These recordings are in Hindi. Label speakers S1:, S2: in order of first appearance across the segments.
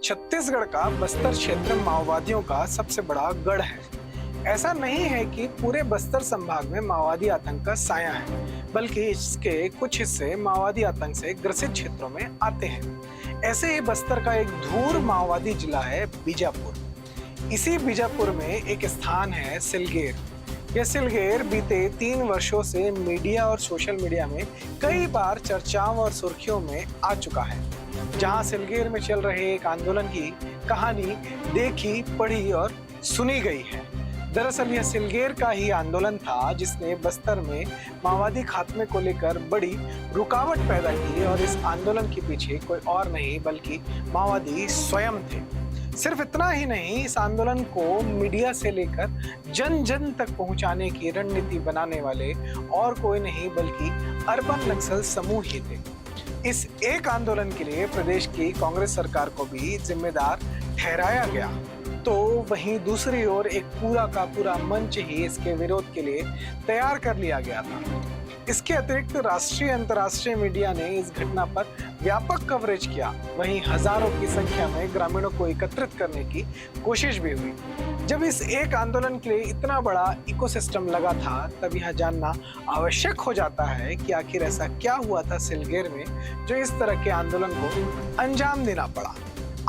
S1: छत्तीसगढ़ का बस्तर क्षेत्र माओवादियों का सबसे बड़ा गढ़ है। ऐसा नहीं है कि पूरे बस्तर संभाग में माओवादी आतंक का साया है, बल्कि इसके कुछ हिस्से माओवादी आतंक से ग्रसित क्षेत्रों में आते हैं। ऐसे ही बस्तर का एक धूर माओवादी जिला है बीजापुर। इसी बीजापुर में एक स्थान है सिलगेर। यह सिलगेर बीते 3 वर्षों से मीडिया और सोशल मीडिया में कई बार चर्चाओं और सुर्खियों में आ चुका है, जहां सिलगेर में चल रहे एक आंदोलन की कहानी देखी, पढ़ी और सुनी गई है। दरअसल यह सिलगेर का ही आंदोलन था जिसने बस्तर में माओवादी खात्मे को लेकर बड़ी रुकावट पैदा की, और इस आंदोलन के पीछे कोई और नहीं बल्कि माओवादी स्वयं थे। सिर्फ इतना ही नहीं, इस आंदोलन को मीडिया से लेकर जन जन तक पहुंचाने की रणनीति बनाने वाले और कोई नहीं बल्कि अर्बन नक्सल समूह ही थे। इस एक आंदोलन के लिए प्रदेश की कांग्रेस सरकार को भी जिम्मेदार ठहराया गया, तो वहीं दूसरी ओर एक पूरा का पूरा मंच ही इसके विरोध के लिए तैयार कर लिया गया था। इसके अतिरिक्त राष्ट्रीय अंतर्राष्ट्रीय मीडिया ने इस घटना पर व्यापक कवरेज किया। वहीं हजारों की संख्या में ग्रामीणों को एकत्रित करने की कोशिश भी हुई। जब इस एक आंदोलन के लिए इतना बड़ा इकोसिस्टम लगा था, तब यह जानना आवश्यक हो जाता है कि आखिर ऐसा क्या हुआ था सिलगेर में जो इस तरह के आंदोलन को अंजाम देना पड़ा।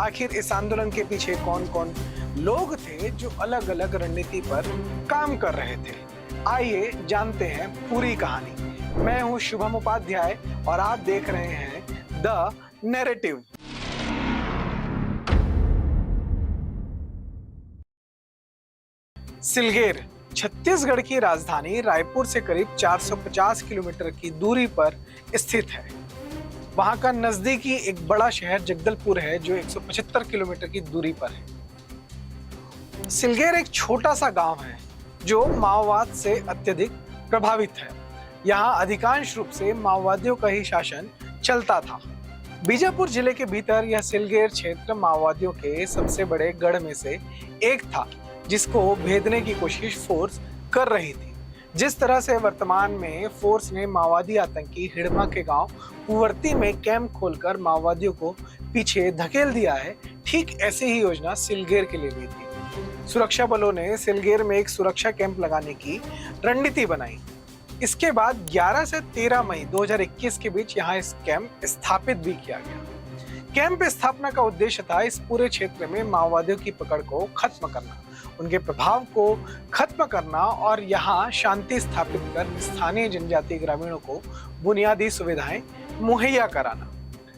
S1: आखिर इस आंदोलन के पीछे कौन कौन लोग थे जो अलग अलग रणनीति पर काम कर रहे थे। आइए जानते हैं पूरी कहानी। मैं हूं शुभम उपाध्याय और आप देख रहे हैं द नैरेटिव। सिलगेर छत्तीसगढ़ की राजधानी रायपुर से करीब 450 किलोमीटर की दूरी पर स्थित है। वहां का नजदीकी एक बड़ा शहर जगदलपुर है जो 175 किलोमीटर की दूरी पर है। सिलगेर एक छोटा सा गांव है जो माओवाद से अत्यधिक प्रभावित है। यहाँ अधिकांश रूप से माओवादियों का ही शासन चलता था। बीजापुर जिले के भीतर यह सिलगेर क्षेत्र माओवादियों के सबसे बड़े गढ़ में से एक था, जिसको भेदने की कोशिश फोर्स कर रही थी। जिस तरह से वर्तमान में फोर्स ने माओवादी आतंकी हिड़मा के गांव पुवर्ती में कैंप खोलकर माओवादियों को पीछे धकेल दिया है, ठीक ऐसी ही योजना सिलगेर के लिए भी थी। सुरक्षा बलों ने सिलगेर में एक सुरक्षा कैंप लगाने की रणनीति बनाई। इसके बाद 11 से 13 मई 2021 के बीच यहाँ इस कैंप स्थापित भी किया गया। कैंप स्थापना का उद्देश्य था इस पूरे क्षेत्र में माओवादियों की पकड़ को खत्म करना, उनके प्रभाव को खत्म करना और यहाँ शांति स्थापित कर स्थानीय जनजातीय ग्रामीणों को बुनियादी सुविधाएं मुहैया कराना।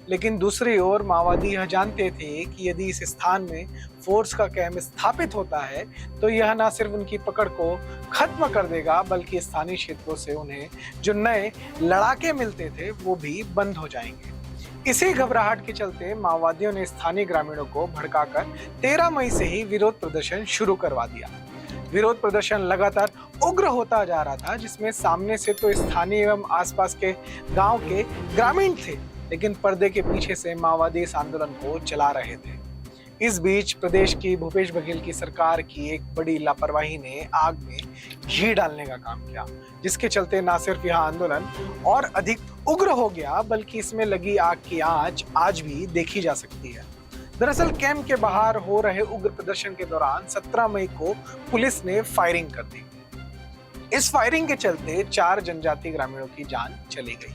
S1: लेकिन दूसरी ओर माओवादी यह जानते थे कि यदि इस स्थान में फोर्स का कैंप स्थापित होता है तो यह न सिर्फ उनकी पकड़ को खत्म कर देगा, बल्कि स्थानीय क्षेत्रों से उन्हें जो नए लड़ाके मिलते थे वो भी बंद हो जाएंगे। इसी घबराहट के चलते माओवादियों ने स्थानीय ग्रामीणों को भड़काकर 13 मई से ही विरोध प्रदर्शन शुरू करवा दिया। विरोध प्रदर्शन लगातार उग्र होता जा रहा था, जिसमें सामने से तो स्थानीय एवं आसपास के गांव के ग्रामीण थे, लेकिन पर्दे के पीछे से माओवादी इस आंदोलन को चला रहे थे। इस बीच प्रदेश की भूपेश बघेल की सरकार की एक बड़ी लापरवाही ने आग में घी डालने का काम किया, जिसके चलते न सिर्फ यह आंदोलन और अधिक उग्र हो गया, बल्कि इसमें लगी आग की आंच आज भी देखी जा सकती है। दरअसल कैंप के बाहर हो रहे उग्र प्रदर्शन के दौरान 17 मई को पुलिस ने फायरिंग कर दी। इस फायरिंग के चलते 4 जनजातीय ग्रामीणों की जान चली गई।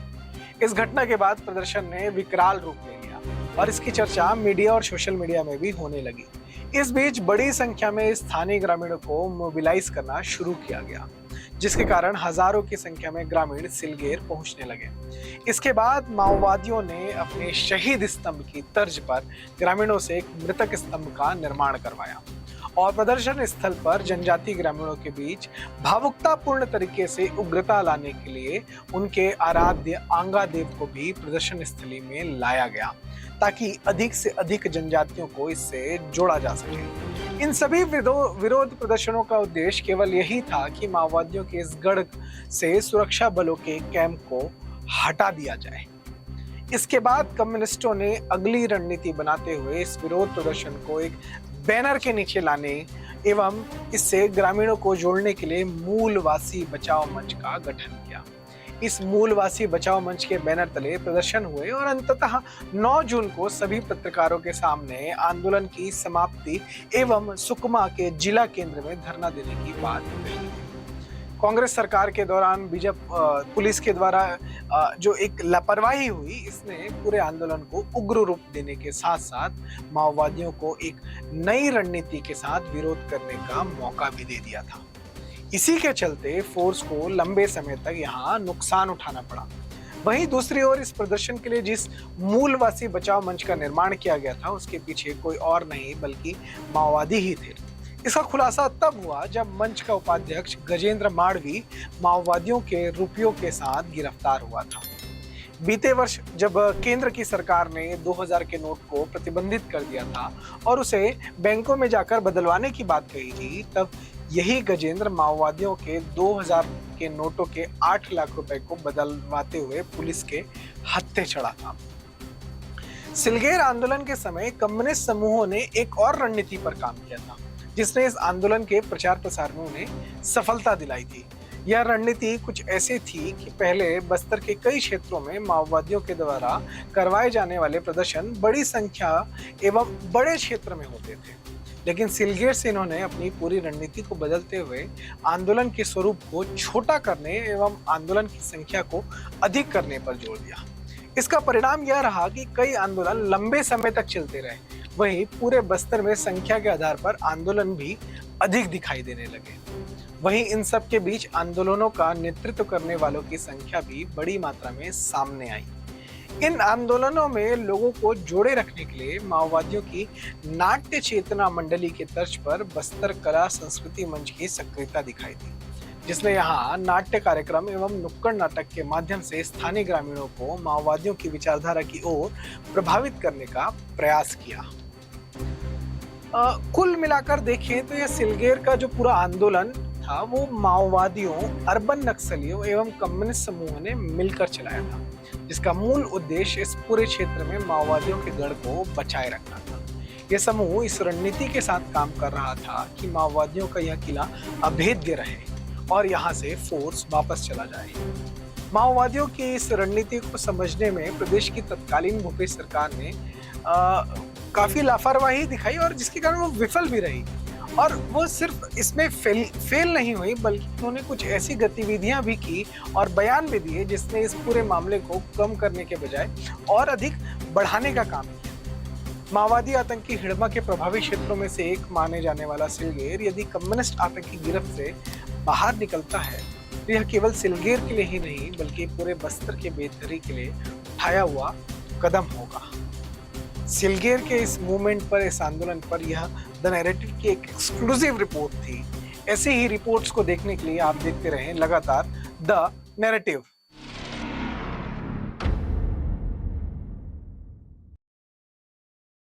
S1: इस घटना के बाद प्रदर्शन ने विकराल रूप ले लिया और इसकी चर्चा मीडिया और सोशल मीडिया में भी होने लगी। इस बीच बड़ी संख्या में स्थानीय ग्रामीणों को मोबिलाइज करना शुरू किया गया, जिसके कारण हजारों की संख्या में ग्रामीण सिलगेर पहुंचने लगे। इसके बाद माओवादियों ने अपने शहीद स्तंभ की तर्ज पर ग्रामीणों से एक मृतक स्तंभ का निर्माण करवाया और प्रदर्शन स्थल पर जनजातीय ग्रामीणों के बीच भावुकतापूर्ण तरीके से उग्रता लाने के लिए उनके आराध्य आंगा देव को भी प्रदर्शन स्थली में लाया गया, ताकि अधिक से अधिक जनजातियों को इससे जोड़ा जा सके। इन सभी विरोध प्रदर्शनों का उद्देश्य केवल यही था कि माओवादियों के इस गढ़ से सुरक्षा बलों के कैंप को हटा दिया जाए। इसके बाद कम्युनिस्टों ने अगली रणनीति बनाते हुए इस विरोध प्रदर्शन को एक बैनर के नीचे लाने एवं इससे ग्रामीणों को जोड़ने के लिए मूलवासी बचाओ मंच का गठन किया। इस मूलवासी बचाओ मंच के बैनर तले प्रदर्शन हुए और अंततः 9 जून को सभी पत्रकारों के सामने आंदोलन की समाप्ति एवं सुकमा के जिला केंद्र में धरना देने की बात कही। कांग्रेस सरकार के दौरान पुलिस के द्वारा जो एक लापरवाही हुई, इसने पूरे आंदोलन को उग्र रूप देने के साथ साथ माओवादियों को एक नई रणनीति के साथ विरोध करने का मौका भी दे दिया था। इसी के चलते फोर्स को लंबे समय तक यहाँ नुकसान उठाना पड़ा। वहीं दूसरी ओर इस प्रदर्शन के लिए जिस मूलवासी बचाव मंच का निर्माण किया गया था, उसके पीछे कोई और नहीं बल्कि माओवादी ही थे। इसका खुलासा तब हुआ जब मंच का उपाध्यक्ष गजेंद्र माड़वी माओवादियों के रुपयों के साथ गिरफ्तार हुआ था। बीते वर्ष जब केंद्र की सरकार ने 2000 के नोट को प्रतिबंधित कर दिया था और उसे बैंकों में जाकर बदलवाने की बात कही थी, तब यही गजेंद्र माओवादियों के 2000 के नोटों के 8 लाख रुपए को बदलवाते हुए पुलिस के हत्थे चढ़ा था। सिलगेर आंदोलन के समय कम्युनिस्ट समूहों ने एक और रणनीति पर काम किया था, जिसने इस आंदोलन के प्रचार प्रसार में उन्हें सफलता दिलाई थी। यह रणनीति कुछ ऐसी थी कि पहले बस्तर के कई क्षेत्रों में माओवादियों के द्वारा करवाए जाने वाले प्रदर्शन बड़ी संख्या एवं बड़े क्षेत्र में होते थे, लेकिन सिलगेर से इन्होंने अपनी पूरी रणनीति को बदलते हुए आंदोलन के स्वरूप को छोटा करने एवं आंदोलन की संख्या को अधिक करने पर जोर दिया। इसका परिणाम यह रहा कि कई आंदोलन लंबे समय तक चलते रहे। वहीं पूरे बस्तर में संख्या के आधार पर आंदोलन भी अधिक दिखाई देने लगे। वहीं इन सब के बीच आंदोलनों का नेतृत्व करने वालों की संख्या भी बड़ी मात्रा में सामने आई। इन आंदोलनों में लोगों को जोड़े रखने के लिए माओवादियों की नाट्य चेतना मंडली के तर्ज पर बस्तर कला संस्कृति मंच की सक्रियता दिखाई दी, जिसने यहाँ नाट्य कार्यक्रम एवं नुक्कड़ नाटक के माध्यम से स्थानीय ग्रामीणों को माओवादियों की विचारधारा की ओर प्रभावित करने का प्रयास किया। कुल मिलाकर देखें तो यह सिलगेर का जो पूरा आंदोलन था वो माओवादियों, अर्बन नक्सलियों एवं कम्युनिस्ट समूहों ने मिलकर चलाया था, जिसका मूल उद्देश्य इस पूरे क्षेत्र में माओवादियों के गढ़ को बचाए रखना था। यह समूह इस रणनीति के साथ काम कर रहा था कि माओवादियों का यह किला अभेद्य रहे और यहाँ से फोर्स वापस चला जाए। माओवादियों की इस रणनीति को समझने में प्रदेश की तत्कालीन भूपेश सरकार ने काफी लापरवाही दिखाई और जिसके कारण वो विफल भी रही। और वो सिर्फ इसमें फेल नहीं हुई, बल्कि उन्होंने कुछ ऐसी गतिविधियां भी की और बयान भी दिए जिसने इस पूरे मामले को कम करने के बजाय और अधिक बढ़ाने का काम किया। माओवादी आतंकी हिड़मा के प्रभावी क्षेत्रों में से एक माने जाने वाला सिलगेर यदि कम्युनिस्ट आतंकी गिरफ्त से बाहर निकलता है तो यह केवल सिलगेर के लिए ही नहीं बल्कि पूरे बस्तर के बेहतरी के लिए उठाया हुआ कदम होगा। सिलगेर के इस मूवमेंट पर, इस आंदोलन पर यह द नैरेटिव की एक एक्सक्लूसिव रिपोर्ट थी। ऐसे ही रिपोर्ट्स को देखने के लिए आप देखते रहें लगातार द नैरेटिव।